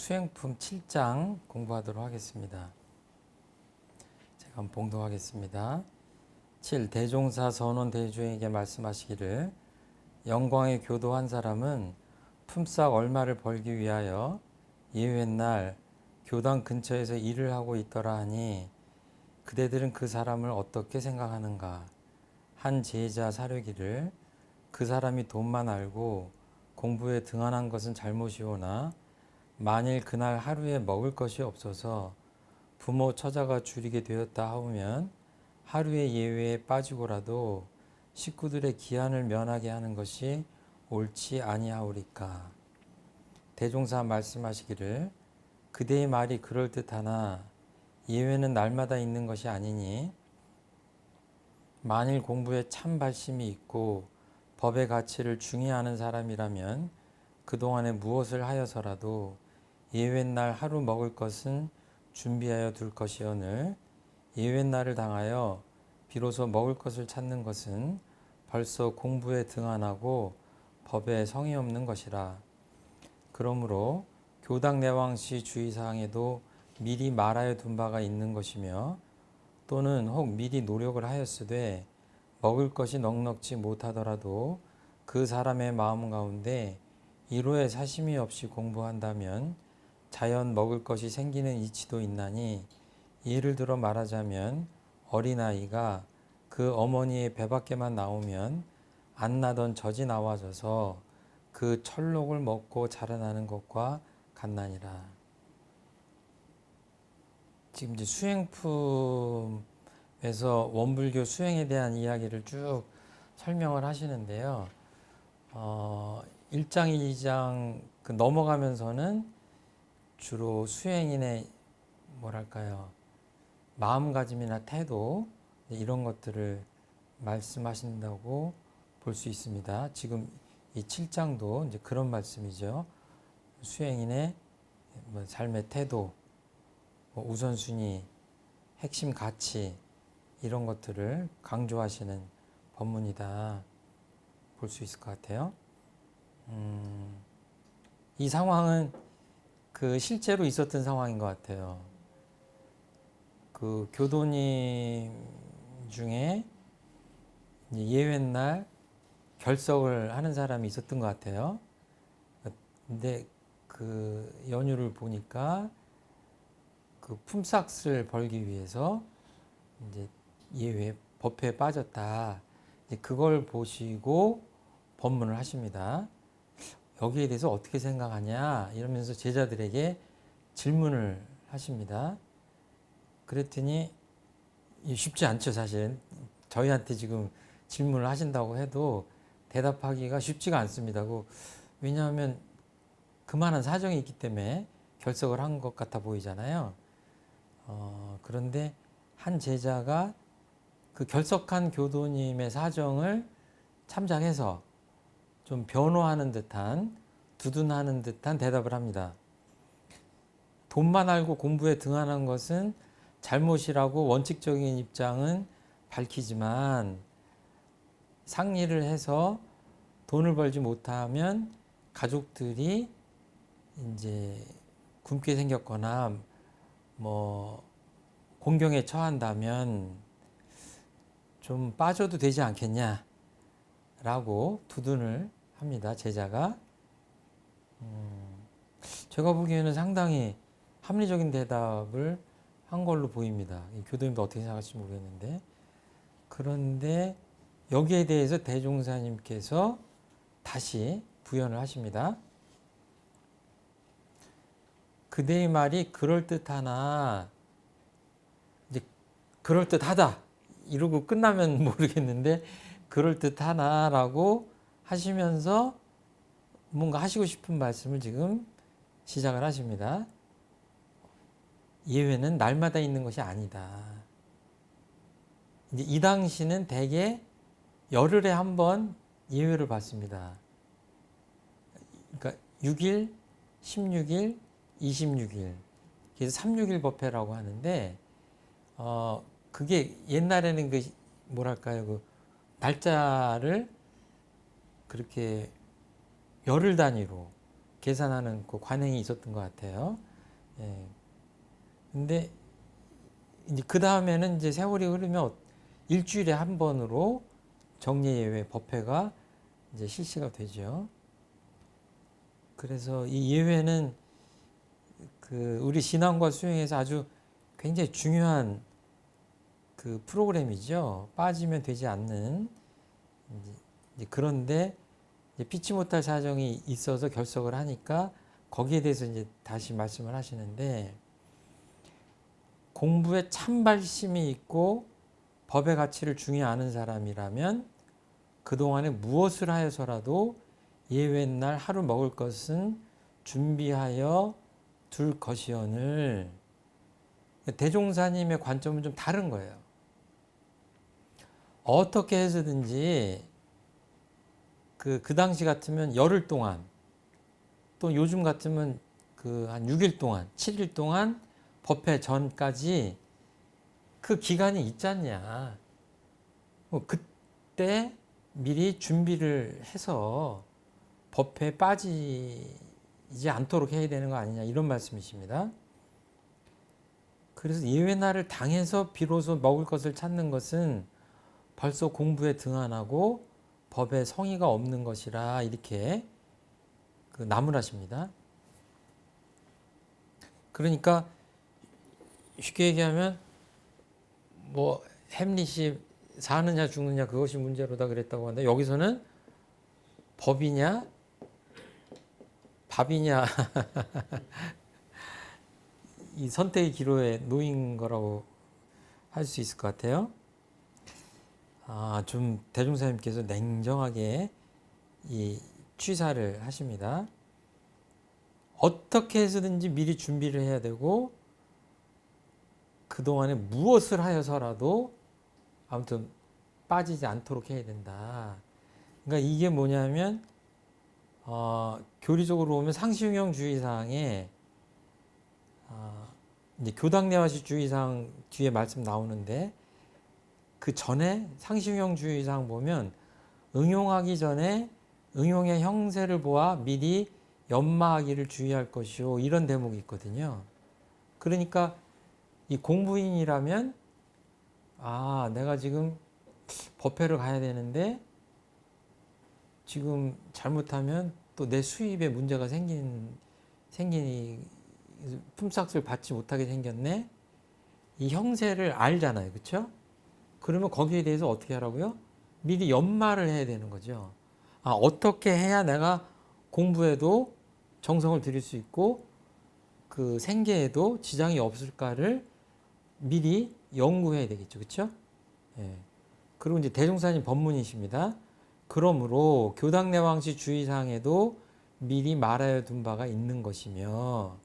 수행품 7장 공부하도록 하겠습니다. 제가 한번 봉독하겠습니다. 7. 대종사 선원 대주에게 말씀하시기를 영광의 교도한 사람은 품삯 얼마를 벌기 위하여 예외날 교당 근처에서 일을 하고 있더라 하니 그대들은 그 사람을 어떻게 생각하는가? 한 제자 사려기를 그 사람이 돈만 알고 공부에 등한한 것은 잘못이오나 만일 그날 하루에 먹을 것이 없어서 부모 처자가 줄이게 되었다 하면 하루의 예외에 빠지고라도 식구들의 기한을 면하게 하는 것이 옳지 아니하오리까. 대종사 말씀하시기를 그대의 말이 그럴듯하나 예외는 날마다 있는 것이 아니니 만일 공부에 참 발심이 있고 법의 가치를 중요하는 사람이라면 그동안에 무엇을 하여서라도 예외날 하루 먹을 것은 준비하여 둘 것이오늘 예외날을 당하여 비로소 먹을 것을 찾는 것은 벌써 공부에 등한하고 법에 성의 없는 것이라. 그러므로 교당 내왕시 주의사항에도 미리 말하여 둔 바가 있는 것이며 또는 혹 미리 노력을 하였으되 먹을 것이 넉넉지 못하더라도 그 사람의 마음 가운데 이로의 사심이 없이 공부한다면 자연 먹을 것이 생기는 이치도 있나니 예를 들어 말하자면 어린아이가 그 어머니의 배 밖에만 나오면 안 나던 젖이 나와져서 그 철록을 먹고 자라나는 것과 같나니라. 지금 이제 수행품에서 원불교 수행에 대한 이야기를 쭉 설명을 하시는데요. 1장, 2장 넘어가면서는 주로 수행인의 마음가짐이나 태도 이런 것들을 말씀하신다고 볼 수 있습니다. 지금 이 7장도 이제 그런 말씀이죠. 수행인의 삶의 태도, 우선순위, 핵심 가치 이런 것들을 강조하시는 법문이다 볼 수 있을 것 같아요. 이 상황은 실제로 있었던 상황인 것 같아요. 교도님 중에 예외날 결석을 하는 사람이 있었던 것 같아요. 근데 연유를 보니까 품삯을 벌기 위해서 이제 예외 법회에 빠졌다. 그걸 보시고 법문을 하십니다. 여기에 대해서 어떻게 생각하냐 이러면서 제자들에게 질문을 하십니다. 그랬더니 쉽지 않죠. 사실 저희한테 지금 질문을 하신다고 해도 대답하기가 쉽지가 않습니다. 왜냐하면 그만한 사정이 있기 때문에 결석을 한 것 같아 보이잖아요. 그런데 한 제자가 그 결석한 교도님의 사정을 참작해서 좀 변호하는 듯한, 두둔하는 듯한 대답을 합니다. 돈만 알고 공부에 등한한 것은 잘못이라고 원칙적인 입장은 밝히지만 상리를 해서 돈을 벌지 못하면 가족들이 이제 굶게 생겼거나 공경에 처한다면 좀 빠져도 되지 않겠냐 라고 두둔을 합니다. 제자가. 제가 보기에는 상당히 합리적인 대답을 한 걸로 보입니다. 교도님도 어떻게 생각할지 모르겠는데. 그런데 여기에 대해서 대종사님께서 다시 부연을 하십니다. 그대의 말이 그럴듯하나 이제 그럴듯하다 이러고 끝나면 모르겠는데 그럴듯하나라고 하시면서 뭔가 하시고 싶은 말씀을 지금 시작을 하십니다. 예외는 날마다 있는 것이 아니다. 이제 이 당시는 대개 열흘에 한 번 예외를 받습니다. 그러니까 6일, 16일, 26일. 그래서 361 법회라고 하는데 그게 옛날에는 날짜를 그렇게 열흘 단위로 계산하는 그 관행이 있었던 것 같아요. 예. 근데 이제 그 다음에는 이제 세월이 흐르면 일주일에 한 번으로 정례예외 법회가 이제 실시가 되죠. 그래서 이 예외는 그 우리 신앙과 수행에서 아주 굉장히 중요한 그 프로그램이죠. 빠지면 되지 않는. 이제 그런데 이제 피치 못할 사정이 있어서 결석을 하니까 거기에 대해서 이제 다시 말씀을 하시는데, 공부에 찬발심이 있고 법의 가치를 중요 아는 사람이라면 그동안에 무엇을 하여서라도 예외날 하루 먹을 것은 준비하여 둘 것이언을. 대종사님의 관점은 좀 다른 거예요. 어떻게 해서든지 그 당시 같으면 열흘 동안, 또 요즘 같으면 그 한 6일 동안, 7일 동안 법회 전까지 그 기간이 있지 않냐. 그때 미리 준비를 해서 법회에 빠지지 않도록 해야 되는 거 아니냐, 이런 말씀이십니다. 그래서 예외날을 당해서 비로소 먹을 것을 찾는 것은 벌써 공부에 등한하고 법에 성의가 없는 것이라, 이렇게 그 나무라십니다. 그러니까 쉽게 얘기하면 뭐 햄릿이 사느냐 죽느냐 그것이 문제로다 그랬다고 하는데, 여기서는 법이냐 밥이냐 이 선택의 기로에 놓인 거라고 할 수 있을 것 같아요. 좀 대종사님께서 냉정하게 이 취사를 하십니다. 어떻게 해서든지 미리 준비를 해야 되고 그동안에 무엇을 하여서라도 아무튼 빠지지 않도록 해야 된다. 그러니까 이게 뭐냐면 교리적으로 보면 상시흉형 주의사항에 이제 교당내화시 주의사항 뒤에 말씀 나오는데, 그 전에 상시흉형 주의사항 보면 응용하기 전에 응용의 형세를 보아 미리 연마하기를 주의할 것이요, 이런 대목이 있거든요. 그러니까 이 공부인이라면 내가 지금 법회를 가야 되는데 지금 잘못하면 또 내 수입에 문제가 생기니 품삯을 받지 못하게 생겼네. 이 형세를 알잖아요. 그렇죠? 그러면 거기에 대해서 어떻게 하라고요? 미리 연마를 해야 되는 거죠. 어떻게 해야 내가 공부에도 정성을 들일 수 있고 그 생계에도 지장이 없을까를 미리 연구해야 되겠죠. 그렇죠? 예. 그리고 이제 대종사님 법문이십니다. 그러므로 교당내왕시 주의사항에도 미리 말하여 둔 바가 있는 것이며,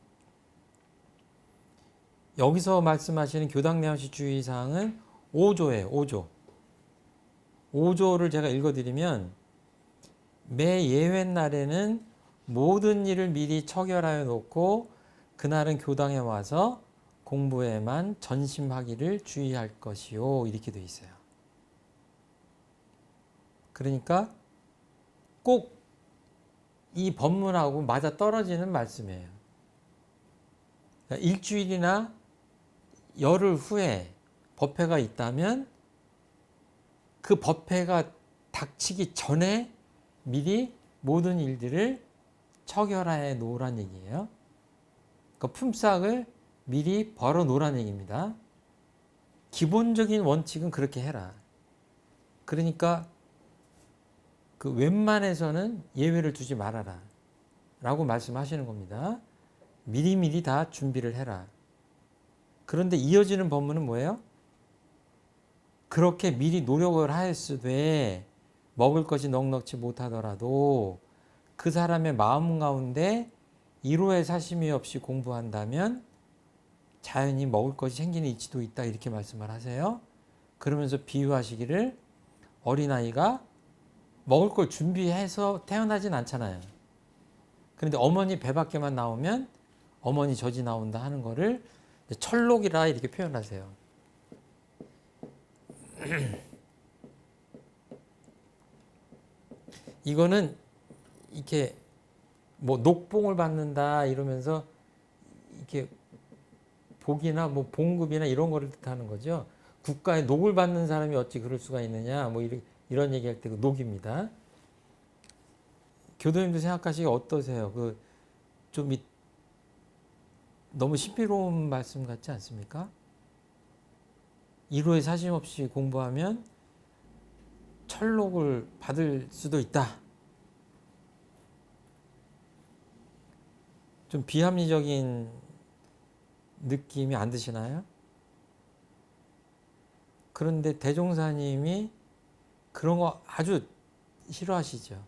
여기서 말씀하시는 교당내왕시 주의사항은 5조예요. 5조. 5조를 제가 읽어드리면, 매 예외날에는 모든 일을 미리 처결하여 놓고 그날은 교당에 와서 공부에만 전심하기를 주의할 것이요, 이렇게 되어 있어요. 그러니까 꼭 이 법문하고 맞아 떨어지는 말씀이에요. 그러니까 일주일이나 열흘 후에 법회가 있다면 그 법회가 닥치기 전에 미리 모든 일들을 처결해 놓으란 얘기예요. 그 품삯을 미리 벌어 놓으란 얘기입니다. 기본적인 원칙은 그렇게 해라. 그러니까 그 웬만해서는 예외를 두지 말아라 라고 말씀하시는 겁니다. 미리미리 다 준비를 해라. 그런데 이어지는 법문은 뭐예요? 그렇게 미리 노력을 하였으되 먹을 것이 넉넉지 못하더라도 그 사람의 마음 가운데 이로의 사심이 없이 공부한다면 자연히 먹을 것이 생기는 이치도 있다, 이렇게 말씀을 하세요. 그러면서 비유하시기를, 어린아이가 먹을 걸 준비해서 태어나진 않잖아요. 그런데 어머니 배 밖에만 나오면 어머니 젖이 나온다 하는 거를 철록이라 이렇게 표현하세요. 이거는 이렇게 뭐 녹봉을 받는다 이러면서 이렇게 복이나 뭐 봉급이나 이런 거를 뜻하는 거죠. 국가의 녹을 받는 사람이 어찌 그럴 수가 있느냐 뭐 이런 얘기할 때 그 녹입니다. 교도님도 생각하시기 어떠세요? 그 좀 너무 신비로운 말씀 같지 않습니까? 1호에 사심 없이 공부하면 철록을 받을 수도 있다. 좀 비합리적인 느낌이 안 드시나요? 그런데 대종사님이 그런 거 아주 싫어하시죠.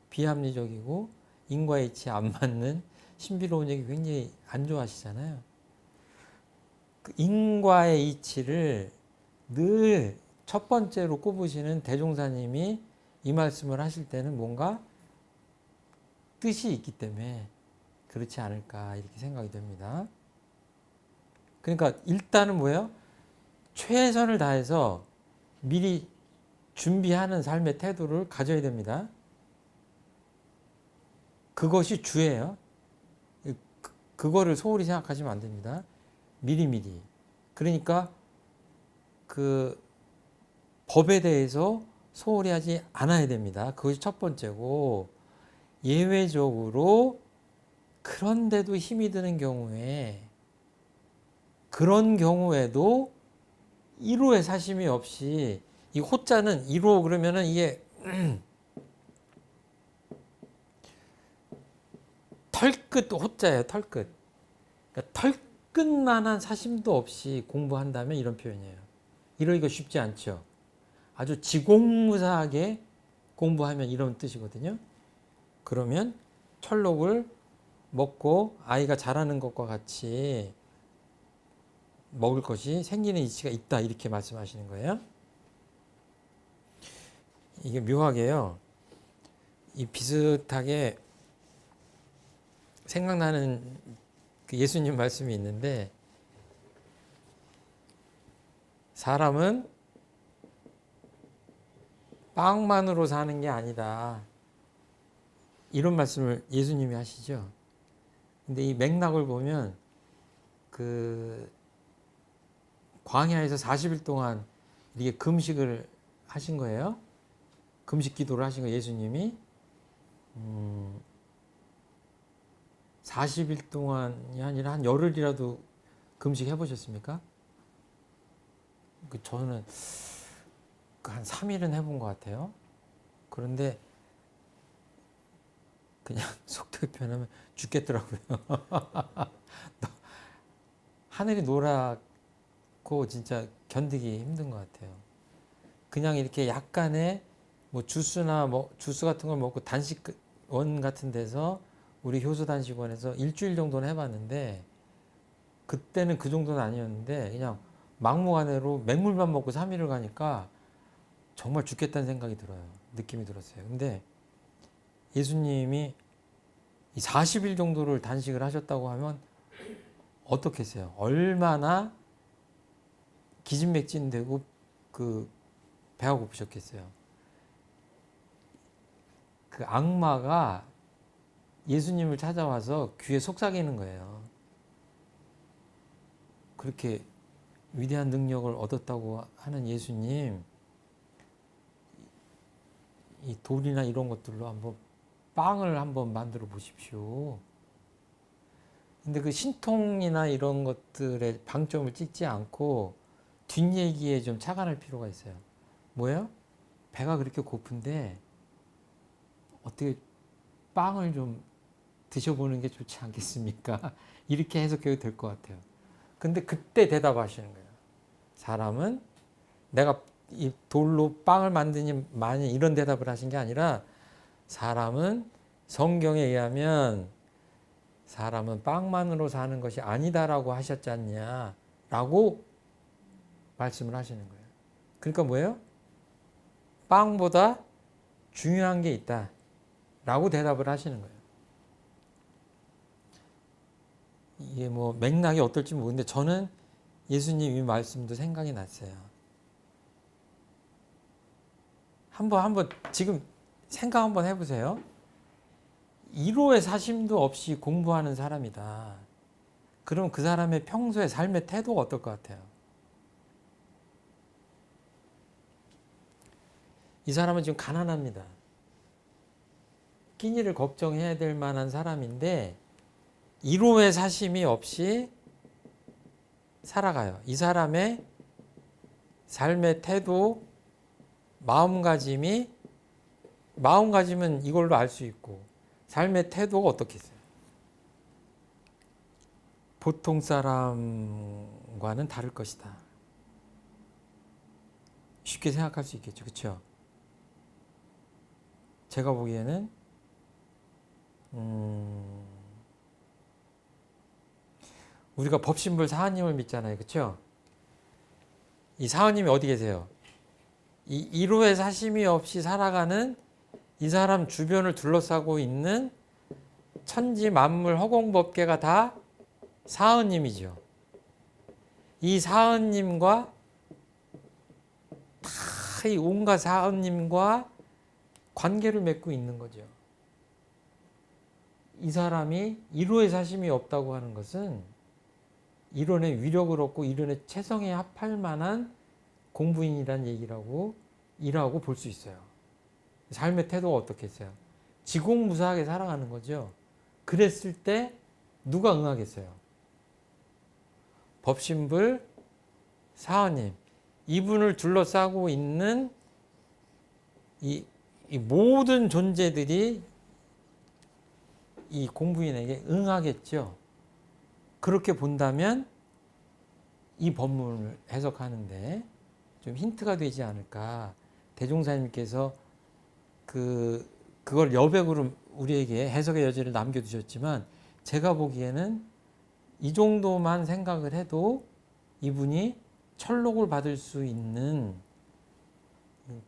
비합리적이고 인과의 이치에 안 맞는 신비로운 얘기 굉장히 안 좋아하시잖아요. 그 인과의 이치를 늘 첫 번째로 꼽으시는 대종사님이 이 말씀을 하실 때는 뭔가 뜻이 있기 때문에 그렇지 않을까 이렇게 생각이 됩니다. 그러니까 일단은 뭐예요? 최선을 다해서 미리 준비하는 삶의 태도를 가져야 됩니다. 그것이 주예요. 그거를 소홀히 생각하시면 안 됩니다. 미리미리. 그러니까 그 법에 대해서 소홀히 하지 않아야 됩니다. 그것이 첫 번째고, 예외적으로 그런데도 힘이 드는 경우에, 그런 경우에도 1호의 사심이 없이, 이 호자는 1호 그러면은 이게 털끝 호자예요. 털끝. 그러니까 털끝만한 사심도 없이 공부한다면 이런 표현이에요. 이러기가 쉽지 않죠. 아주 지공무사하게 공부하면 이런 뜻이거든요. 그러면 철록을 먹고 아이가 자라는 것과 같이 먹을 것이 생기는 이치가 있다 이렇게 말씀하시는 거예요. 이게 묘하게요. 이 비슷하게 생각나는 그 예수님 말씀이 있는데, 사람은 빵만으로 사는 게 아니다. 이런 말씀을 예수님이 하시죠. 근데 이 맥락을 보면 그 광야에서 40일 동안 이렇게 금식을 하신 거예요. 금식 기도를 하신 거예요. 예수님이 40일 동안이 아니라 한 열흘이라도 금식해 보셨습니까? 저는 한 3일은 해본 것 같아요. 그런데 그냥 속되게 표현하면 죽겠더라고요. 하늘이 노랗고 진짜 견디기 힘든 것 같아요. 그냥 이렇게 약간의 뭐 주스나 뭐 주스 같은 걸 먹고 단식원 같은 데서 우리 효소 단식원에서 일주일 정도는 해봤는데, 그때는 그 정도는 아니었는데 그냥 막무가내로 맹물만 먹고 3일을 가니까 정말 죽겠다는 생각이 들어요. 느낌이 들었어요. 근데 예수님이 40일 정도를 단식을 하셨다고 하면 어떻겠어요? 얼마나 기진맥진되고 그 배가 고프셨겠어요. 그 악마가 예수님을 찾아와서 귀에 속삭이는 거예요. 그렇게 위대한 능력을 얻었다고 하는 예수님, 이 돌이나 이런 것들로 한번 빵을 한번 만들어 보십시오. 근데 그 신통이나 이런 것들에 방점을 찍지 않고 뒷얘기에 좀 착안할 필요가 있어요. 뭐예요? 배가 그렇게 고픈데 어떻게 빵을 좀 드셔보는 게 좋지 않겠습니까? 이렇게 해석해도 될 것 같아요. 근데 그때 대답하시는 거예요. 사람은 내가 이 돌로 빵을 만드니 마니 이런 대답을 하신 게 아니라, 사람은 성경에 의하면 사람은 빵만으로 사는 것이 아니다라고 하셨지 않냐 라고 말씀을 하시는 거예요. 그러니까 뭐예요? 빵보다 중요한 게 있다 라고 대답을 하시는 거예요. 이게 뭐 맥락이 어떨지 모르는데 저는 예수님 이 말씀도 생각이 났어요. 한번 지금 생각 한번 해보세요. 1호의 사심도 없이 공부하는 사람이다. 그럼 그 사람의 평소의 삶의 태도가 어떨 것 같아요? 이 사람은 지금 가난합니다. 끼니를 걱정해야 될 만한 사람인데 1호의 사심이 없이 살아가요. 이 사람의 삶의 태도, 마음가짐은 이걸로 알 수 있고 삶의 태도가 어떻겠어요? 보통 사람과는 다를 것이다. 쉽게 생각할 수 있겠죠. 그렇죠? 제가 보기에는 우리가 법신불 사하님을 믿잖아요. 그렇죠? 이 사하님이 어디 계세요? 이 1호의 사심이 없이 살아가는 이 사람 주변을 둘러싸고 있는 천지 만물 허공법계가 다 사하님이죠. 이 사하님과 다 이 온갖 사하님과 관계를 맺고 있는 거죠. 이 사람이 1호의 사심이 없다고 하는 것은 이론의 위력을 얻고 이론의 체성에 합할 만한 공부인이란 얘기라고 볼 수 있어요. 삶의 태도가 어떻겠어요? 지공무사하게 살아가는 거죠. 그랬을 때 누가 응하겠어요? 법신불 사하님, 이분을 둘러싸고 있는 이 모든 존재들이 이 공부인에게 응하겠죠. 그렇게 본다면 이 법문을 해석하는데 좀 힌트가 되지 않을까. 대종사님께서 그걸 여백으로 우리에게 해석의 여지를 남겨두셨지만 제가 보기에는 이 정도만 생각을 해도 이분이 천록을 받을 수 있는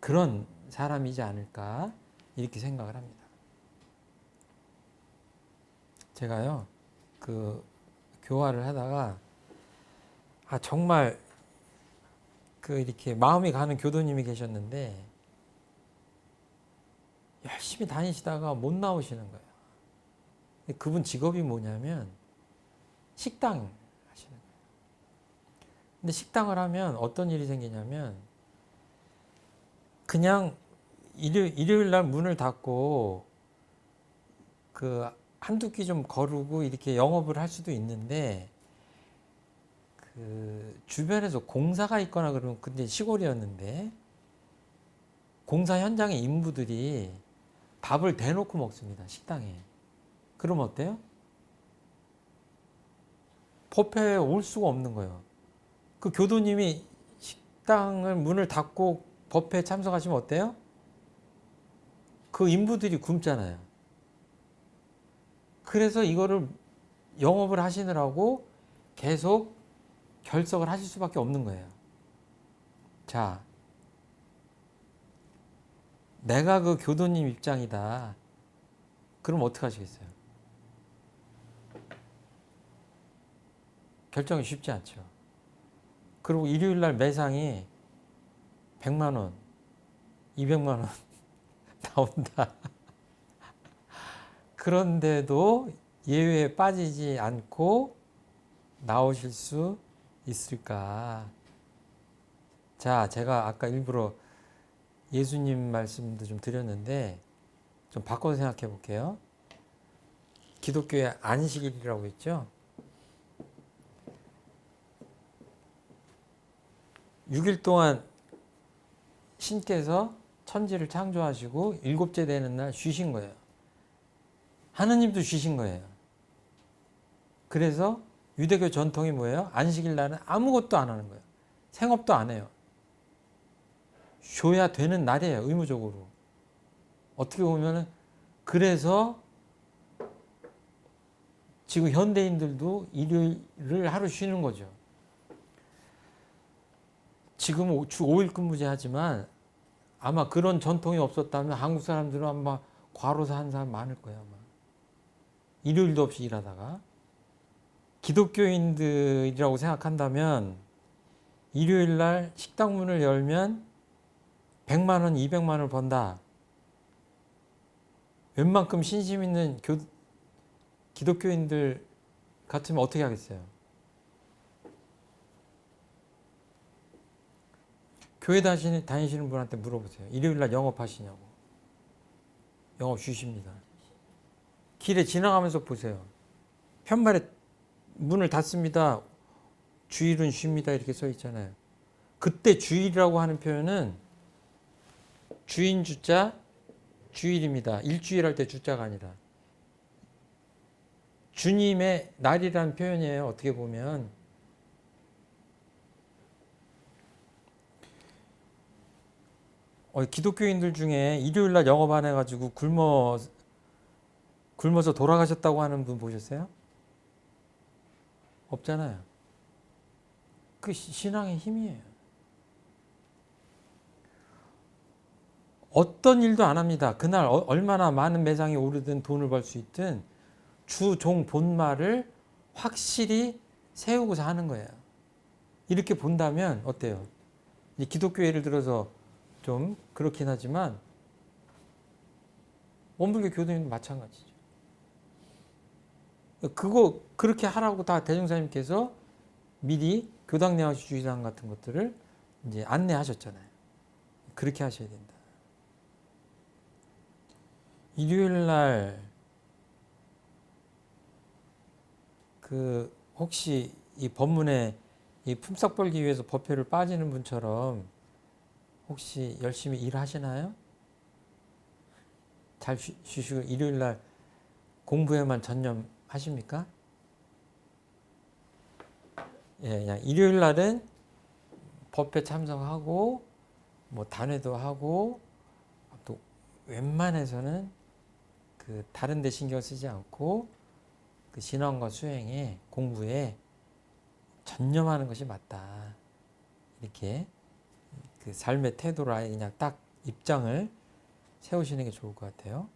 그런 사람이지 않을까 이렇게 생각을 합니다. 제가요 교화를 하다가 정말 이렇게 마음이 가는 교도님이 계셨는데 열심히 다니시다가 못 나오시는 거예요. 그분 직업이 뭐냐면 식당 하시는 거예요. 근데 식당을 하면 어떤 일이 생기냐면 그냥 일요일 날 문을 닫고 한두 끼 좀 거르고 이렇게 영업을 할 수도 있는데 주변에서 공사가 있거나 그러면 근데 시골이었는데 공사 현장의 인부들이 밥을 대놓고 먹습니다. 식당에. 그럼 어때요? 법회에 올 수가 없는 거예요. 그 교도님이 식당을 문을 닫고 법회에 참석하시면 어때요? 그 인부들이 굶잖아요. 그래서 이거를 영업을 하시느라고 계속 결석을 하실 수밖에 없는 거예요. 자, 내가 그 교도님 입장이다. 그럼 어떻게 하시겠어요? 결정이 쉽지 않죠. 그리고 일요일 날 매상이 100만 원, 200만 원 나온다. 그런데도 예외에 빠지지 않고 나오실 수 있을까? 자, 제가 아까 일부러 예수님 말씀도 좀 드렸는데 좀 바꿔서 생각해 볼게요. 기독교의 안식일이라고 있죠. 6일 동안 신께서 천지를 창조하시고 일곱째 되는 날 쉬신 거예요. 하느님도 쉬신 거예요. 그래서 유대교 전통이 뭐예요? 안식일 날은 아무것도 안 하는 거예요. 생업도 안 해요. 쉬어야 되는 날이에요. 의무적으로. 어떻게 보면은 그래서 지금 현대인들도 일요일을 하루 쉬는 거죠. 지금 주 5일 근무제 하지만 아마 그런 전통이 없었다면 한국 사람들은 아마 과로사 한 사람 많을 거예요. 아마. 일요일도 없이 일하다가. 기독교인들이라고 생각한다면 일요일 날 식당 문을 열면 100만 원, 200만 원을 번다. 웬만큼 신심 있는 기독교인들 같으면 어떻게 하겠어요? 교회 다니시는 분한테 물어보세요. 일요일날 영업하시냐고. 영업 쉬십니다. 길에 지나가면서 보세요. 편말에 문을 닫습니다. 주일은 쉽니다. 이렇게 써 있잖아요. 그때 주일이라고 하는 표현은 주인 주자 주일입니다. 일주일 할 때 주자가 아니라 주님의 날이라는 표현이에요. 어떻게 보면 기독교인들 중에 일요일날 영업 안 해가지고 굶어서 돌아가셨다고 하는 분 보셨어요? 없잖아요. 그 신앙의 힘이에요. 어떤 일도 안 합니다. 그날 얼마나 많은 매장이 오르든 돈을 벌 수 있든 주종 본말을 확실히 세우고서 하는 거예요. 이렇게 본다면 어때요? 기독교 예를 들어서 좀 그렇긴 하지만 원불교 교도님도 마찬가지죠. 그거 그렇게 하라고 다 대종사님께서 미리 교당 내화시 주의사항 같은 것들을 이제 안내하셨잖아요. 그렇게 하셔야 된다. 일요일 날 혹시 이 법문에 이 품삯 벌기 위해서 법회를 빠지는 분처럼 혹시 열심히 일하시나요? 잘 쉬시고 일요일 날 공부에만 전념하십니까? 예, 그냥 일요일 날은 법회 참석하고 뭐 단회도 하고 또 웬만해서는 다른 데 신경 쓰지 않고 신앙과 수행에 공부에 전념하는 것이 맞다. 이렇게 삶의 태도를 아예 그냥 딱 입장을 세우시는 게 좋을 것 같아요.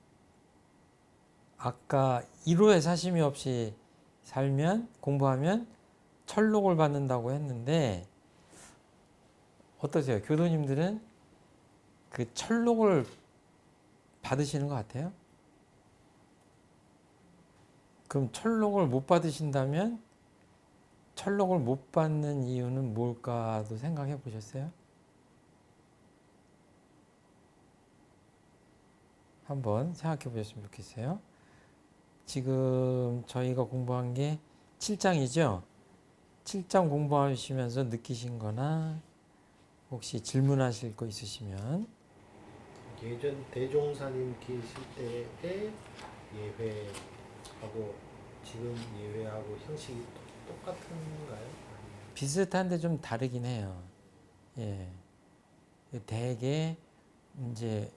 아까 1호의 사심이 없이 살면 공부하면 철록을 받는다고 했는데 어떠세요? 교도님들은 그 철록을 받으시는 것 같아요? 그럼 철록을 못 받으신다면 철록을 못 받는 이유는 뭘까도 생각해 보셨어요? 한번 생각해 보셨으면 좋겠어요. 지금 저희가 공부한 게 7장이죠? 7장 공부하시면서 느끼신 거나 혹시 질문하실 거 있으시면 예전 대종사님 계실 때의 예회하고 지금 예회하고 형식이 똑같은가요? 비슷한데 좀 다르긴 해요. 예. 대개 이제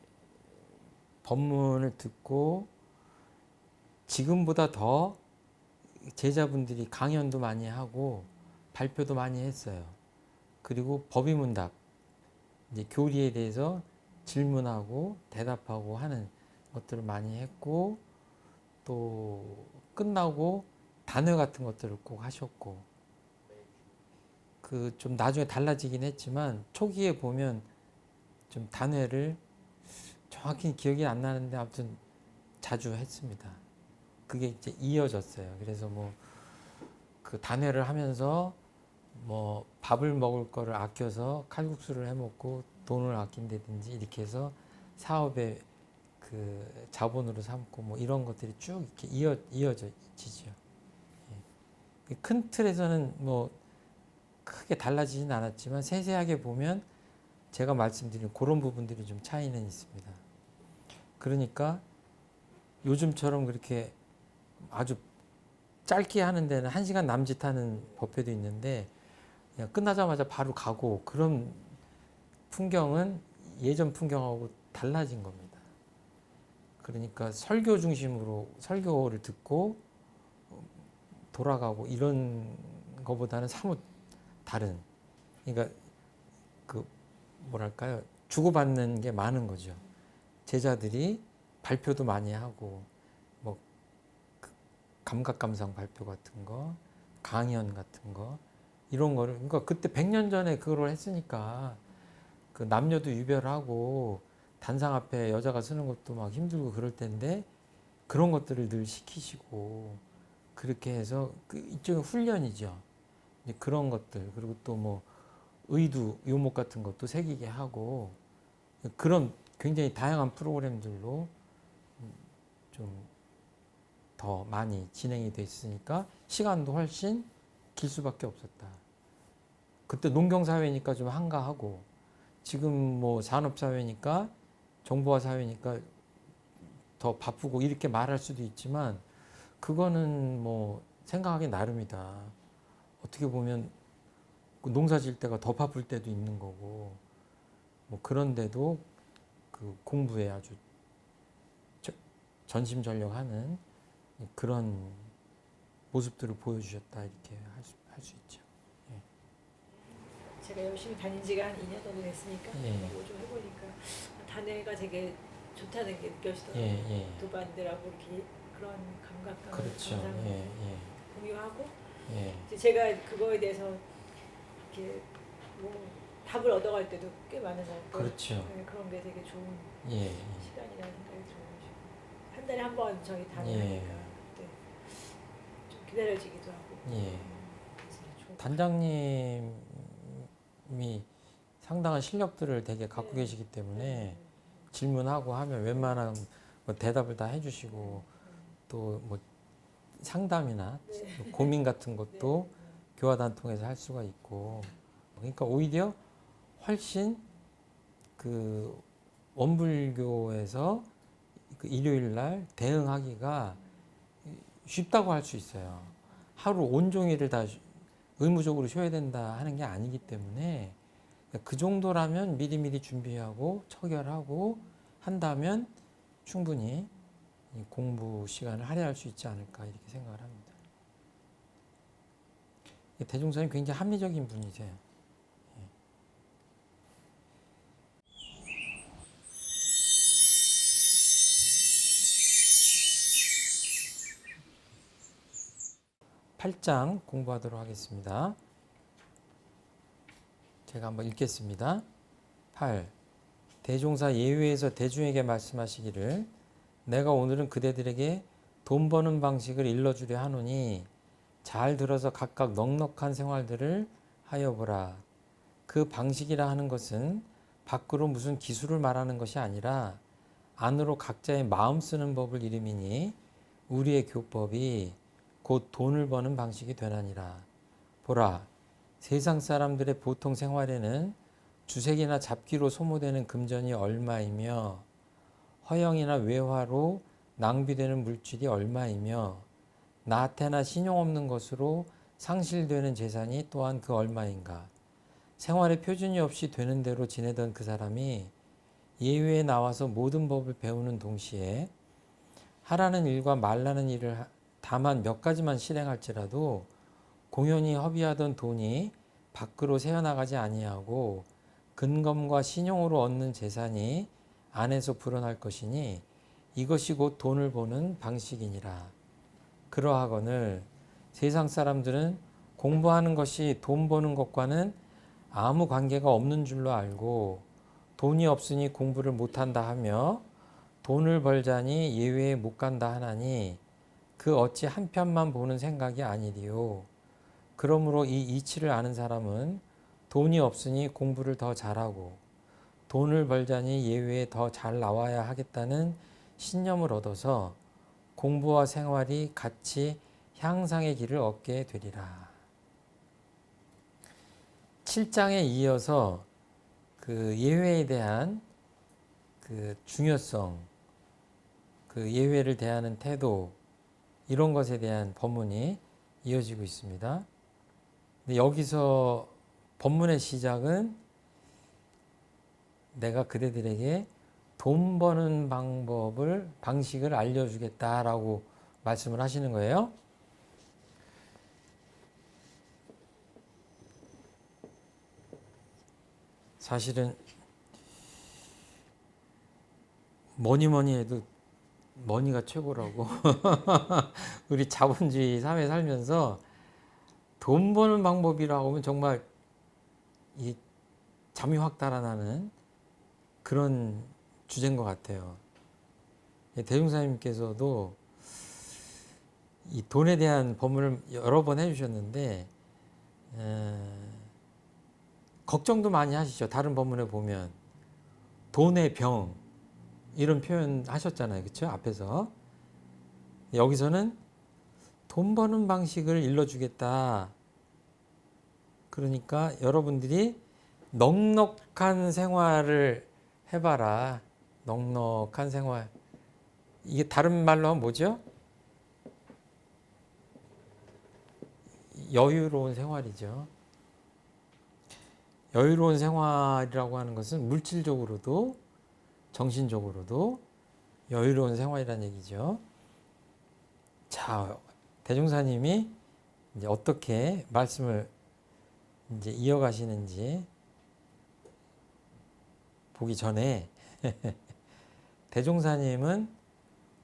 법문을 듣고 지금보다 더 제자분들이 강연도 많이 하고 발표도 많이 했어요. 그리고 법의문답, 이제 교리에 대해서 질문하고 대답하고 하는 것들을 많이 했고 또 끝나고 단회 같은 것들을 꼭 하셨고 좀 나중에 달라지긴 했지만 초기에 보면 좀 단회를 정확히 기억이 안 나는데 아무튼 자주 했습니다. 그게 이제 이어졌어요. 그래서 단회를 하면서 밥을 먹을 거를 아껴서 칼국수를 해 먹고 돈을 아낀다든지 이렇게 해서 사업에 자본으로 삼고 이런 것들이 쭉 이렇게 이어지죠. 예. 큰 틀에서는 크게 달라지진 않았지만 세세하게 보면 제가 말씀드린 그런 부분들이 좀 차이는 있습니다. 그러니까 요즘처럼 그렇게 아주 짧게 하는 데는 1시간 남짓하는 법회도 있는데 그냥 끝나자마자 바로 가고 그런 풍경은 예전 풍경하고 달라진 겁니다. 그러니까 설교 중심으로 설교를 듣고 돌아가고 이런 거보다는 사뭇 다른, 그러니까 뭐랄까요, 주고받는 게 많은 거죠. 제자들이 발표도 많이 하고 감각감상 발표 같은 거, 강연 같은 거 이런 거를 그러니까 그때 100년 전에 그걸 했으니까 남녀도 유별하고 단상 앞에 여자가 서는 것도 막 힘들고 그럴 텐데 그런 것들을 늘 시키시고 그렇게 해서 그 일종의 훈련이죠. 이제 그런 것들 그리고 또 뭐 의두 요목 같은 것도 새기게 하고 그런 굉장히 다양한 프로그램들로 좀 더 많이 진행이 돼 있으니까 시간도 훨씬 길 수밖에 없었다. 그때 농경사회니까 좀 한가하고 지금 뭐 산업사회니까 정보화 사회니까 더 바쁘고 이렇게 말할 수도 있지만 그거는 뭐 생각하기 나름이다. 어떻게 보면 농사 질 때가 더 바쁠 때도 있는 거고 뭐 그런데도 그 공부에 아주 전심전력하는 그런 모습들을 보여주셨다 이렇게 할 수 있죠. 제가 열심히 다닌 지가 한 2년 정도 됐으니까 예. 뭐 좀 해보니까 단해가 되게 좋다는 게 느껴지더라고요. 예. 도반들하고 이렇게 그런 감각감을 그렇죠. 항상 예. 공유하고 예. 이제 제가 그거에 대해서 이렇게 뭐 답을 얻어갈 때도 꽤 많은 것 같고 그렇죠. 네, 그런 게 되게 좋은 예. 시간이라는 생각이 들어가지고 한 달에 한 번 저희 예. 단회하니까 그때 좀 기다려지기도 하고 예. 그래서 좋은 단장님이 상당한 실력들을 되게 갖고 네. 계시기 때문에 질문하고 하면 웬만한 뭐 대답을 다 해주시고 또 뭐 상담이나 고민 같은 것도 교화단 통해서 할 수가 있고 그러니까 오히려 훨씬 그 원불교에서 그 일요일 날 대응하기가 쉽다고 할 수 있어요. 하루 온종일을 다 의무적으로 쉬어야 된다 하는 게 아니기 때문에 그 정도라면 미리미리 준비하고 처결하고 한다면 충분히 이 공부 시간을 할애할 수 있지 않을까 이렇게 생각을 합니다. 대종사님 굉장히 합리적인 분이세요. 팔장 공부하도록 하겠습니다. 제가 한번 읽겠습니다. 8. 대종사 예외에서 대중에게 말씀하시기를 내가 오늘은 그대들에게 돈 버는 방식을 일러주려 하노니 잘 들어서 각각 넉넉한 생활들을 하여 보라. 그 방식이라 하는 것은 밖으로 무슨 기술을 말하는 것이 아니라 안으로 각자의 마음 쓰는 법을 이름이니 우리의 교법이 곧 돈을 버는 방식이 되나니라. 보라, 세상 사람들의 보통 생활에는 주색이나 잡기로 소모되는 금전이 얼마이며 허영이나 외화로 낭비되는 물질이 얼마이며 나태나 신용 없는 것으로 상실되는 재산이 또한 그 얼마인가. 생활의 표준이 없이 되는 대로 지내던 그 사람이 예외에 나와서 모든 법을 배우는 동시에 하라는 일과 말라는 일을 다만 몇 가지만 실행할지라도 공연히 허비하던 돈이 밖으로 새어나가지 아니하고 근검과 신용으로 얻는 재산이 안에서 불어날 것이니 이것이 곧 돈을 버는 방식이니라. 그러하거늘 세상 사람들은 공부하는 것이 돈 버는 것과는 아무 관계가 없는 줄로 알고 돈이 없으니 공부를 못한다 하며 돈을 벌자니 예외에 못 간다 하나니 그 어찌 한편만 보는 생각이 아니리요. 그러므로 이 이치를 아는 사람은 돈이 없으니 공부를 더 잘하고 돈을 벌자니 예외에 더 잘 나와야 하겠다는 신념을 얻어서 공부와 생활이 같이 향상의 길을 얻게 되리라. 7장에 이어서 그 예외에 대한 그 중요성, 그 예외를 대하는 태도 이런 것에 대한 법문이 이어지고 있습니다. 근데 여기서 법문의 시작은 내가 그대들에게 돈 버는 방식을 알려주겠다라고 말씀을 하시는 거예요. 사실은 뭐니 해도 머니가 최고라고 우리 자본주의 사회에 살면서 돈 버는 방법이라고 하면 정말 이 잠이 확 달아나는 그런 주제인 것 같아요. 대종사님께서도 이 돈에 대한 법문을 여러 번 해주셨는데 걱정도 많이 하시죠. 다른 법문에 보면 돈의 병 이런 표현 하셨잖아요. 그렇죠? 앞에서. 여기서는 돈 버는 방식을 일러주겠다. 그러니까 여러분들이 넉넉한 생활을 해봐라. 넉넉한 생활. 이게 다른 말로 하면 뭐죠? 여유로운 생활이죠. 여유로운 생활이라고 하는 것은 물질적으로도 정신적으로도 여유로운 생활이라는 얘기죠. 자, 대종사님이 이제 어떻게 말씀을 이제 이어가시는지 보기 전에 대종사님은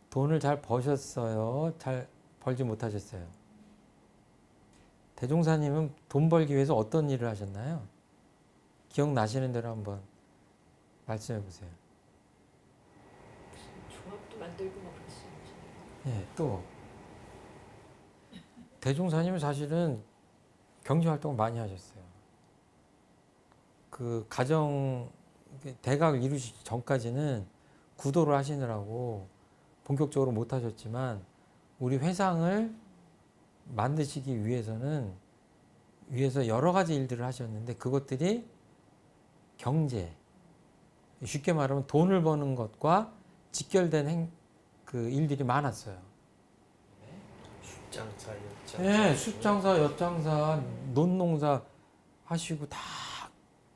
돈을 잘 버셨어요? 잘 벌지 못하셨어요? 대종사님은 돈 벌기 위해서 어떤 일을 하셨나요? 기억나시는 대로 한번 말씀해 보세요. 조합도 만들고 막 그랬어요. 예, 또 대종사님은 사실은 경제 활동을 많이 하셨어요. 그 가정 대각을 이루시기 전까지는 구도를 하시느라고 본격적으로 못 하셨지만 우리 회상을 만드시기 위해서 여러 가지 일들을 하셨는데 그것들이 경제, 쉽게 말하면 돈을 버는 것과 직결된 그 일들이 많았어요. 숫장사, 엿장사. 예, 숫장사, 엿장사, 논농사 하시고 다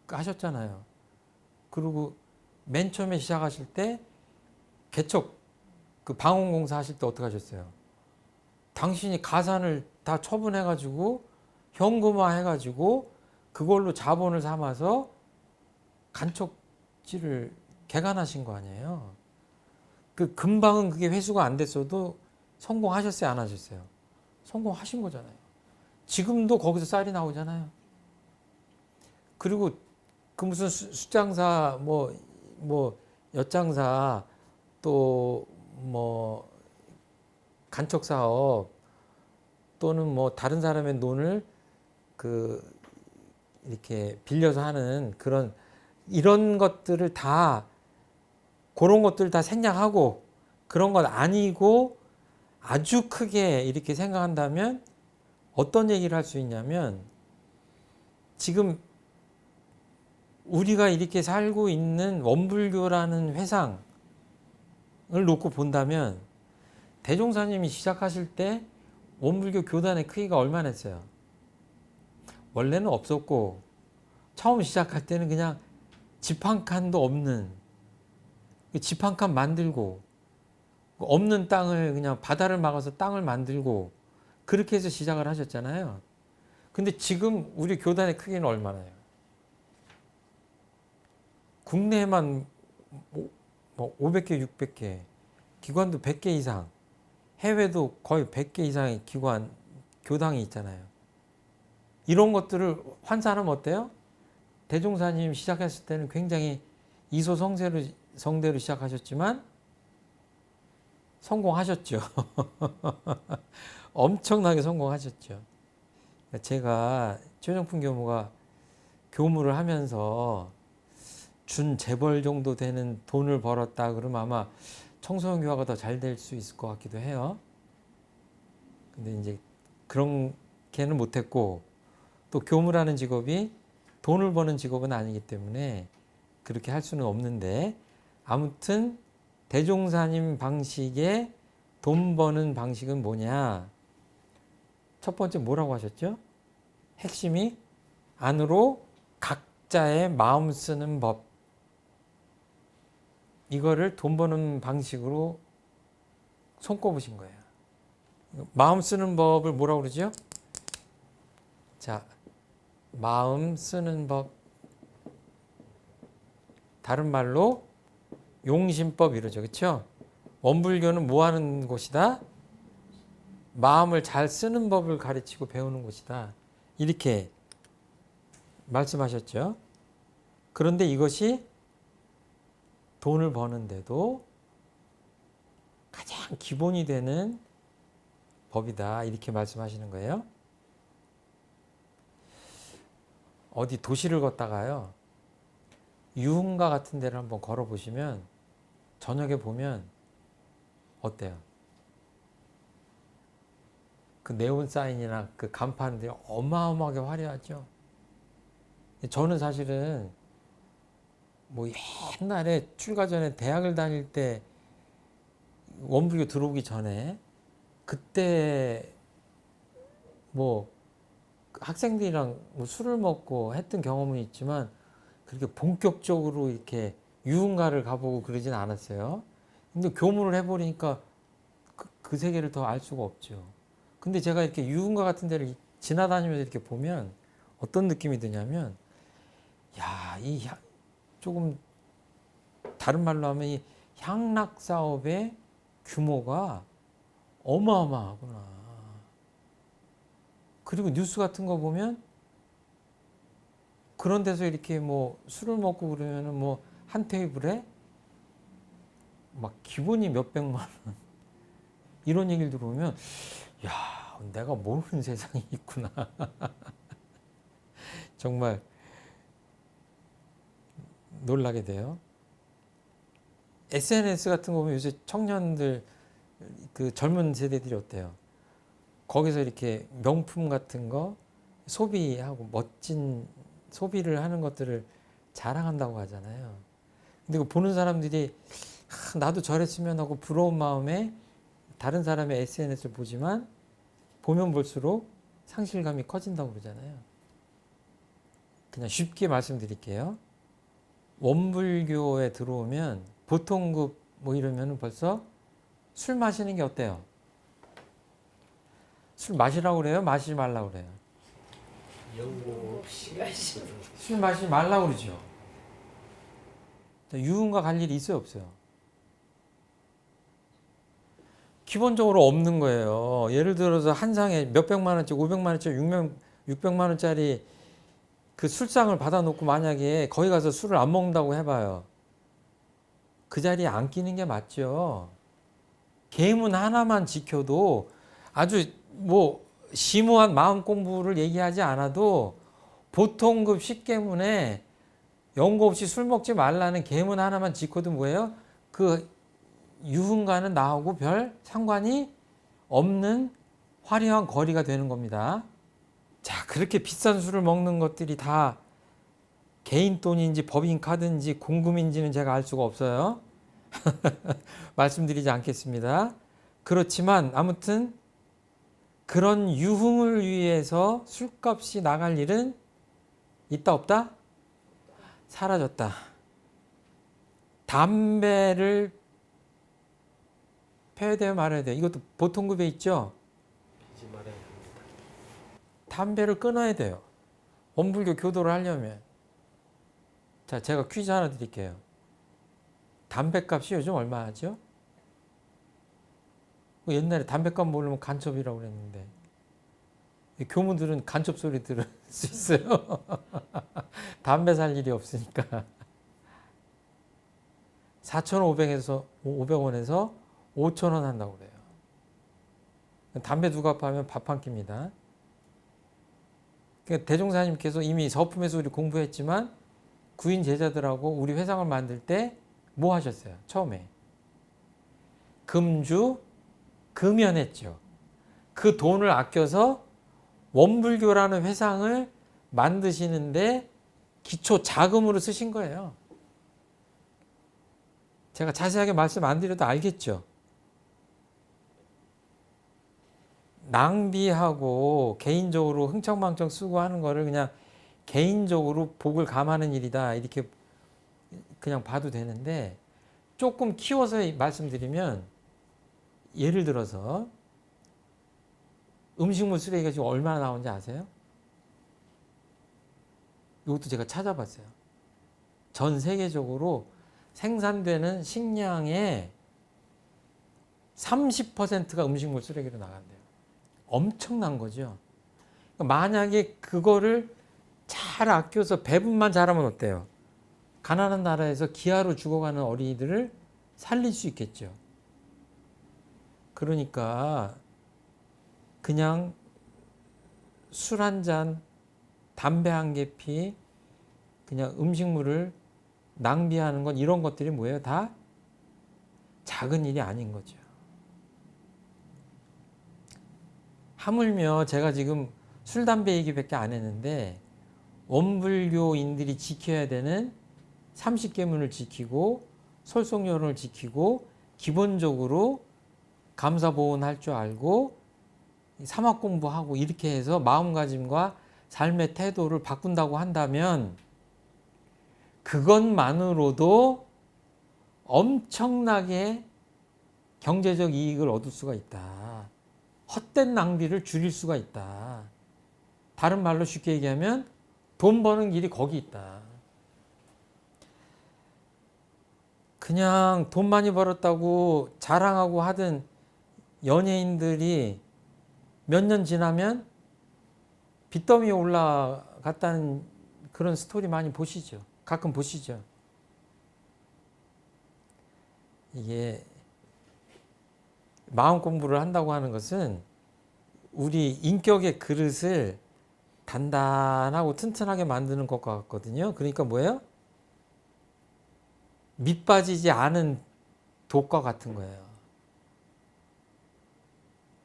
하셨잖아요. 그리고 맨 처음에 시작하실 때 개척 그 방언공사 하실 때 어떻게 하셨어요? 당신이 가산을 다 처분해가지고 현금화해가지고 그걸로 자본을 삼아서 간척지를 개간하신 거 아니에요? 그 금방은 그게 회수가 안 됐어도 성공하셨어요, 안 하셨어요? 성공하신 거잖아요. 지금도 거기서 쌀이 나오잖아요. 그리고 그 무슨 숫장사, 뭐 엿장사, 또 뭐 간척 사업 또는 뭐 다른 사람의 돈을 그 이렇게 빌려서 하는 그런 이런 것들을 다 그런 것들 다 생략하고 그런 것 아니고 아주 크게 이렇게 생각한다면 어떤 얘기를 할 수 있냐면 지금 우리가 이렇게 살고 있는 원불교라는 회상을 놓고 본다면 대종사님이 시작하실 때 원불교 교단의 크기가 얼마나 했어요? 원래는 없었고 처음 시작할 때는 그냥 집 한 칸도 없는 집 한 칸 만들고 없는 땅을 그냥 바다를 막아서 땅을 만들고 그렇게 해서 시작을 하셨잖아요. 근데 지금 우리 교단의 크기는 얼마나요? 국내에만 뭐 500개, 600개, 기관도 100개 이상, 해외도 거의 100개 이상의 기관, 교당이 있잖아요. 이런 것들을 환산하면 어때요? 대종사님 시작했을 때는 굉장히 이소성대로 시작하셨지만 성공하셨죠. 엄청나게 성공하셨죠. 제가 최정품 교무가 교무를 하면서 준 재벌 정도 되는 돈을 벌었다 그러면 아마 청소년 교화가 더 잘 될 수 있을 것 같기도 해요. 근데 이제 그렇게는 못했고 또 교무라는 직업이 돈을 버는 직업은 아니기 때문에 그렇게 할 수는 없는데 아무튼 대종사님 방식의 돈 버는 방식은 뭐냐? 첫 번째 뭐라고 하셨죠? 핵심이 안으로 각자의 마음 쓰는 법. 이거를 돈 버는 방식으로 손꼽으신 거예요. 마음 쓰는 법을 뭐라고 그러죠? 자, 마음 쓰는 법. 다른 말로 용심법 이러죠. 그렇죠? 원불교는 뭐 하는 곳이다? 마음을 잘 쓰는 법을 가르치고 배우는 곳이다. 이렇게 말씀하셨죠. 그런데 이것이 돈을 버는데도 가장 기본이 되는 법이다. 이렇게 말씀하시는 거예요. 어디 도시를 걷다가요. 유흥가 같은 데를 한번 걸어보시면 저녁에 보면 어때요? 그 네온 사인이나 그 간판들이 어마어마하게 화려하죠. 저는 사실은 뭐 옛날에 출가 전에 대학을 다닐 때 원불교 들어오기 전에 그때 뭐 학생들이랑 뭐 술을 먹고 했던 경험은 있지만 그렇게 본격적으로 이렇게 유흥가를 가보고 그러진 않았어요. 근데 교문을 해버리니까 그 세계를 더 알 수가 없죠. 근데 제가 이렇게 유흥가 같은 데를 지나다니면서 이렇게 보면 어떤 느낌이 드냐면, 야, 조금 다른 말로 하면 이 향락 사업의 규모가 어마어마하구나. 그리고 뉴스 같은 거 보면 그런 데서 이렇게 뭐 술을 먹고 그러면은 뭐 한 테이블에 막 기본이 몇백만 원 이런 얘기를 들어보면, 야, 내가 모르는 세상이 있구나. 정말 놀라게 돼요. SNS 같은 거 보면 요새 청년들, 그 젊은 세대들이 어때요? 거기서 이렇게 명품 같은 거 소비하고 멋진 소비를 하는 것들을 자랑한다고 하잖아요. 근데 그 보는 사람들이 나도 저랬으면 하고 부러운 마음에 다른 사람의 SNS를 보지만 보면 볼수록 상실감이 커진다고 그러잖아요. 그냥 쉽게 말씀드릴게요. 원불교에 들어오면 보통급 뭐 이러면 벌써 술 마시는 게 어때요? 술 마시라고 그래요? 마시지 말라고 그래요? 연고 없이 술 마시지 말라고 그러죠. 유흥가 갈 일이 있어요, 없어요? 기본적으로 없는 거예요. 예를 들어서 한 상에 몇백만 원짜리, 500만 원짜리, 600만 원짜리 그 술상을 받아놓고 만약에 거기 가서 술을 안 먹는다고 해봐요. 그 자리에 안 끼는 게 맞죠. 계문 하나만 지켜도 아주 뭐 심오한 마음 공부를 얘기하지 않아도 보통급 식계문에 연고 없이 술 먹지 말라는 계문 하나만 지켜도 뭐예요? 그 유흥가는 나하고 별 상관이 없는 화려한 거리가 되는 겁니다. 자, 그렇게 비싼 술을 먹는 것들이 다 개인 돈인지 법인카드인지 공금인지는 제가 알 수가 없어요. 말씀드리지 않겠습니다. 그렇지만 아무튼 그런 유흥을 위해서 술값이 나갈 일은 있다 없다? 사라졌다. 담배를 펴야 돼요, 말아야 돼요? 이것도 보통급에 있죠? 피지 말아야 합니다. 담배를 끊어야 돼요. 원불교 교도를 하려면. 자, 제가 퀴즈 하나 드릴게요. 담배값이 요즘 얼마 하죠? 옛날에 담배값 모르면 간첩이라고 그랬는데 교무들은 간첩 소리 들을 수 있어요. 담배 살 일이 없으니까. 4,500원에서 5,000원 한다고 그래요. 담배 두 갑 하면 밥 한 끼입니다. 그러니까 대종사님께서 이미 서품에서 우리 공부했지만 구인 제자들하고 우리 회상을 만들 때 뭐 하셨어요? 처음에 금주 금연했죠. 그 돈을 아껴서 원불교라는 회상을 만드시는데 기초 자금으로 쓰신 거예요. 제가 자세하게 말씀 안 드려도 알겠죠. 낭비하고 개인적으로 흥청망청 쓰고 하는 거를 그냥 개인적으로 복을 감하는 일이다 이렇게 그냥 봐도 되는데, 조금 키워서 말씀드리면 예를 들어서 음식물 쓰레기가 지금 얼마나 나오는지 아세요? 이것도 제가 찾아봤어요. 전 세계적으로 생산되는 식량의 30%가 음식물 쓰레기로 나간대요. 엄청난 거죠. 만약에 그거를 잘 아껴서 배분만 잘하면 어때요? 가난한 나라에서 기아로 죽어가는 어린이들을 살릴 수 있겠죠. 그러니까 그냥 술 한 잔, 담배 한 개 피, 그냥 음식물을 낭비하는 건 이런 것들이 뭐예요? 다 작은 일이 아닌 거죠. 하물며 제가 지금 술, 담배 얘기밖에 안 했는데 원불교인들이 지켜야 되는 30계문을 지키고 솔성요론을 지키고 기본적으로 감사보훈할 줄 알고 사막 공부하고 이렇게 해서 마음가짐과 삶의 태도를 바꾼다고 한다면 그것만으로도 엄청나게 경제적 이익을 얻을 수가 있다. 헛된 낭비를 줄일 수가 있다. 다른 말로 쉽게 얘기하면 돈 버는 길이 거기 있다. 그냥 돈 많이 벌었다고 자랑하고 하던 연예인들이 몇 년 지나면 빚더미에 올라갔다는 그런 스토리 많이 보시죠. 가끔 보시죠. 이게 마음 공부를 한다고 하는 것은 우리 인격의 그릇을 단단하고 튼튼하게 만드는 것과 같거든요. 그러니까 뭐예요? 밑빠지지 않은 독과 같은 거예요.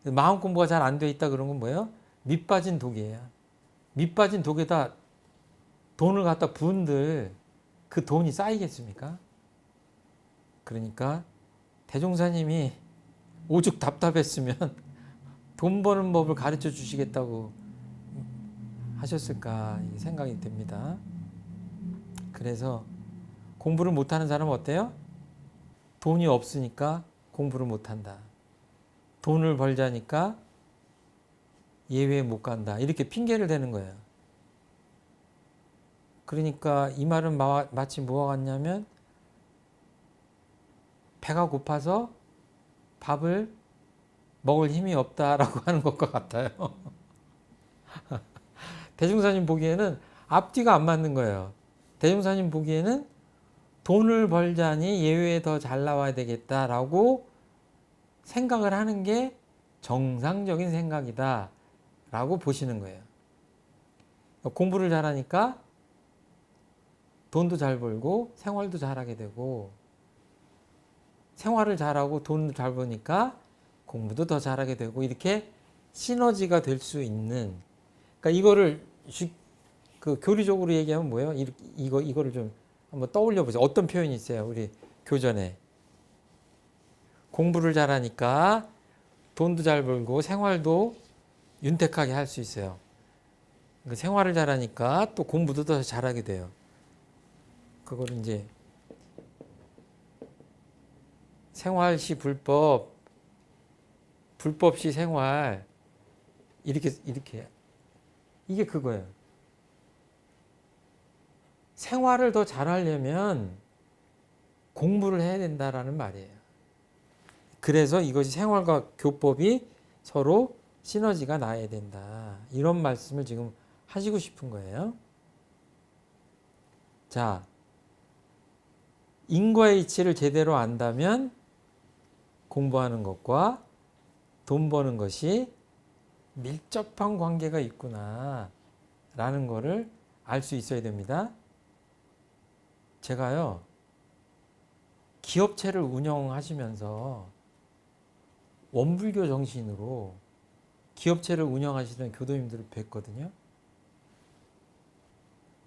마음 공부가 잘 안 돼 있다 그런 건 뭐예요? 밑빠진 독이에요. 밑빠진 독에다 돈을 갖다 부은들 그 돈이 쌓이겠습니까? 그러니까 대종사님이 오죽 답답했으면 돈 버는 법을 가르쳐 주시겠다고 하셨을까 생각이 듭니다. 그래서 공부를 못하는 사람은 어때요? 돈이 없으니까 공부를 못한다. 돈을 벌자니까 예외에 못 간다. 이렇게 핑계를 대는 거예요. 그러니까 이 말은 마치 뭐와 같냐면 배가 고파서 밥을 먹을 힘이 없다라고 하는 것과 같아요. 대종사님 보기에는 앞뒤가 안 맞는 거예요. 대종사님 보기에는 돈을 벌자니 예외에 더 잘 나와야 되겠다라고 생각을 하는 게 정상적인 생각이다 라고 보시는 거예요. 공부를 잘하니까 돈도 잘 벌고 생활도 잘하게 되고 생활을 잘하고 돈을 잘 버니까 공부도 더 잘하게 되고 이렇게 시너지가 될 수 있는, 그러니까 이거를 그 교리적으로 얘기하면 뭐예요? 이거를 좀 한번 떠올려 보세요. 어떤 표현이 있어요? 우리 교전에 공부를 잘하니까 돈도 잘 벌고 생활도 윤택하게 할 수 있어요. 그러니까 생활을 잘하니까 또 공부도 더 잘하게 돼요. 그거를 이제 생활시 불법, 불법시 생활 이렇게 이게 그거예요. 생활을 더 잘하려면 공부를 해야 된다라는 말이에요. 그래서 이것이 생활과 교법이 서로 시너지가 나야 된다. 이런 말씀을 지금 하시고 싶은 거예요. 자, 인과의 이치를 제대로 안다면 공부하는 것과 돈 버는 것이 밀접한 관계가 있구나 라는 거를 알 수 있어야 됩니다. 제가요, 기업체를 운영하시면서 원불교 정신으로 기업체를 운영하시던 교도님들을 뵀거든요.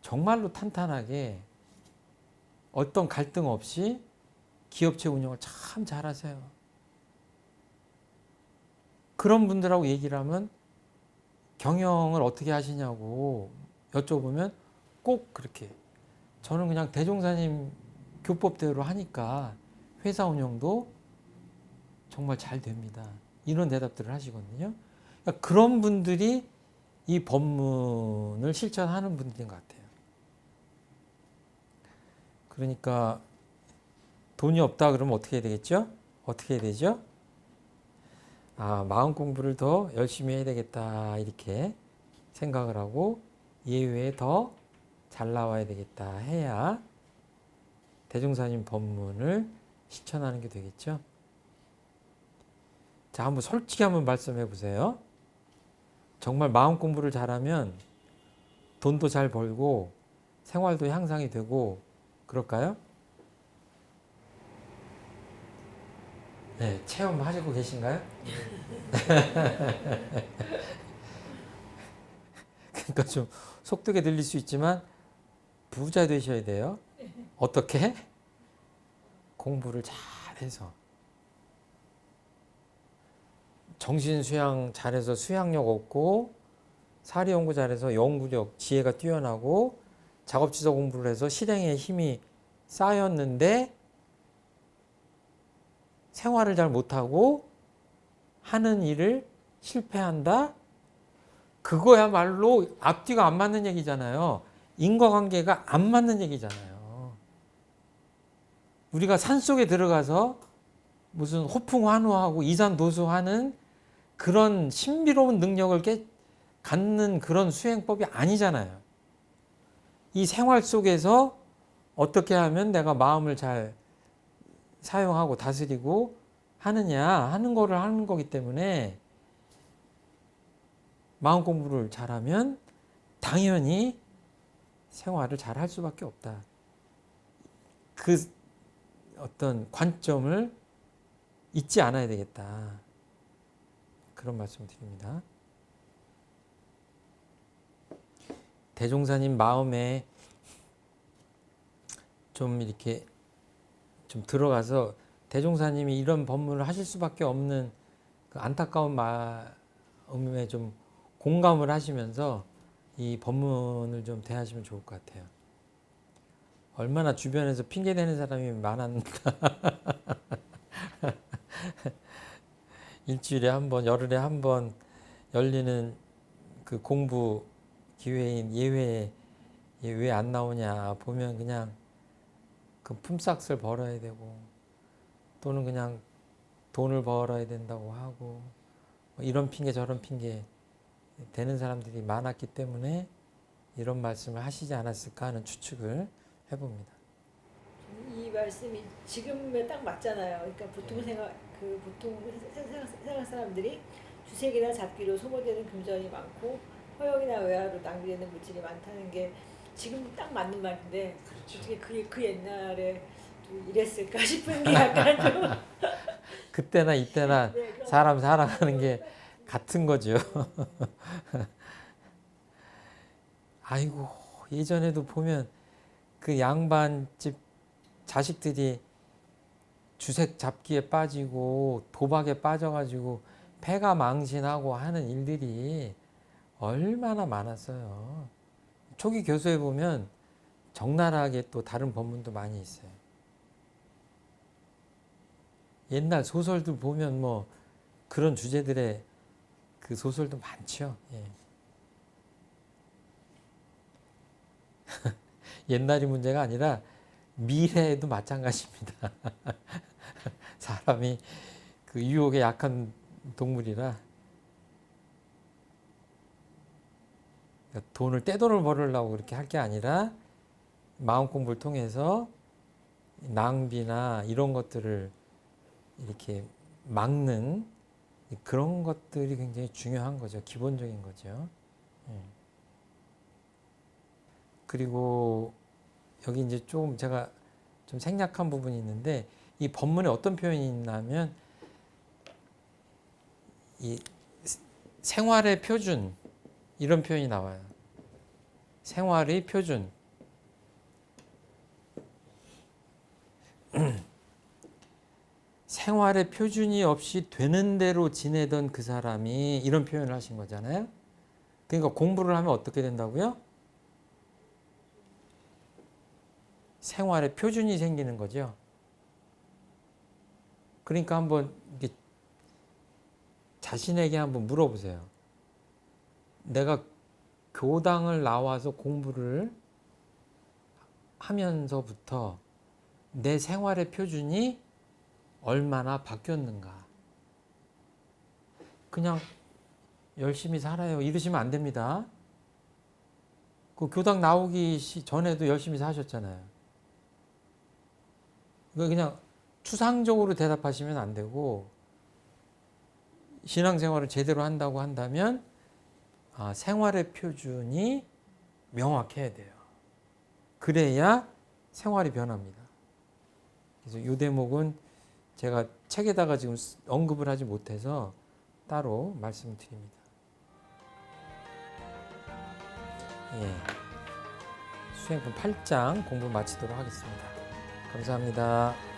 정말로 탄탄하게 어떤 갈등 없이 기업체 운영을 참 잘하세요. 그런 분들하고 얘기를 하면 경영을 어떻게 하시냐고 여쭤보면 꼭 그렇게 저는 그냥 대종사님 교법대로 하니까 회사 운영도 정말 잘 됩니다. 이런 대답들을 하시거든요. 그러니까 그런 분들이 이 법문을 실천하는 분들인 것 같아요. 그러니까 돈이 없다 그러면 어떻게 해야 되겠죠? 어떻게 해야 되죠? 마음 공부를 더 열심히 해야 되겠다 이렇게 생각을 하고 예외에 더 잘 나와야 되겠다 해야 대종사님 법문을 실천하는 게 되겠죠. 자, 한번 솔직히 한번 말씀해 보세요. 정말 마음 공부를 잘하면 돈도 잘 벌고 생활도 향상이 되고 그럴까요? 네, 체험하시고 계신가요? 그러니까 좀 속되게 들릴 수 있지만 부자 되셔야 돼요. 어떻게? 공부를 잘해서. 정신 수양 잘해서 수양력 얻고, 사리 연구 잘해서 연구력, 지혜가 뛰어나고, 작업지서 공부를 해서 실행에 힘이 쌓였는데 생활을 잘 못하고 하는 일을 실패한다? 그거야말로 앞뒤가 안 맞는 얘기잖아요. 인과관계가 안 맞는 얘기잖아요. 우리가 산속에 들어가서 무슨 호풍환호하고 이산도수하는 그런 신비로운 능력을 갖는 그런 수행법이 아니잖아요. 이 생활 속에서 어떻게 하면 내가 마음을 잘 사용하고 다스리고 하느냐 하는 거를 하는 거기 때문에 마음 공부를 잘하면 당연히 생활을 잘 할 수밖에 없다. 그 어떤 관점을 잊지 않아야 되겠다. 그런 말씀을 드립니다. 대종사님 마음에 좀 이렇게 좀 들어가서 대종사님이 이런 법문을 하실 수밖에 없는 그 안타까운 마음에 좀 공감을 하시면서 이 법문을 좀 대하시면 좋을 것 같아요. 얼마나 주변에서 핑계대는 사람이 많았는가. 일주일에 한 번, 열흘에 한 번 열리는 그 공부 기회인 예회에 왜 안 나오냐 보면 그냥 그 품삯을 벌어야 되고 또는 그냥 돈을 벌어야 된다고 하고 이런 핑계 저런 핑계 되는 사람들이 많았기 때문에 이런 말씀을 하시지 않았을까 하는 추측을 해봅니다. 이 말씀이 지금에 딱 맞잖아요. 그러니까 보통 생각 사람들이 주색이나 잡기로 소모되는 금전이 많고 허영이나 외화로 낭비되는 물질이 많다는 게 지금 딱 맞는 말인데 그렇죠. 어떻게 그 옛날에 이랬을까 싶은 게 약간 좀 그때나 이때나 네, 그런 사람 살아가는 게 같은 거죠. 아이고 예전에도 보면 그 양반집 자식들이 주색 잡기에 빠지고 도박에 빠져가지고 패가 망신하고 하는 일들이 얼마나 많았어요. 초기 교수에 보면 적나라하게 또 다른 법문도 많이 있어요. 옛날 소설들 보면 뭐 그런 주제들의 그 소설도 많죠. 예. 옛날이 문제가 아니라 미래에도 마찬가지입니다. 사람이 그 유혹에 약한 동물이라 돈을 떼돈을 벌으려고 그렇게 할 게 아니라 마음 공부를 통해서 낭비나 이런 것들을 이렇게 막는 그런 것들이 굉장히 중요한 거죠. 기본적인 거죠. 그리고 여기 이제 조금 제가 좀 생략한 부분이 있는데 이 법문에 어떤 표현이 있냐면 이 생활의 표준 이런 표현이 나와요. 생활의 표준. 생활의 표준이 없이 되는 대로 지내던 그 사람이 이런 표현을 하신 거잖아요. 그러니까 공부를 하면 어떻게 된다고요? 생활의 표준이 생기는 거죠. 그러니까 한번 이렇게 자신에게 한번 물어보세요. 내가 교당을 나와서 공부를 하면서부터 내 생활의 표준이 얼마나 바뀌었는가. 그냥 열심히 살아요. 이러시면 안 됩니다. 그 교당 나오기 전에도 열심히 사셨잖아요. 그냥 추상적으로 대답하시면 안 되고 신앙생활을 제대로 한다고 한다면 생활의 표준이 명확해야 돼요. 그래야 생활이 변합니다. 그래서 이 대목은 제가 책에다가 지금 언급을 하지 못해서 따로 말씀드립니다. 예. 수행품 8장 공부 마치도록 하겠습니다. 감사합니다.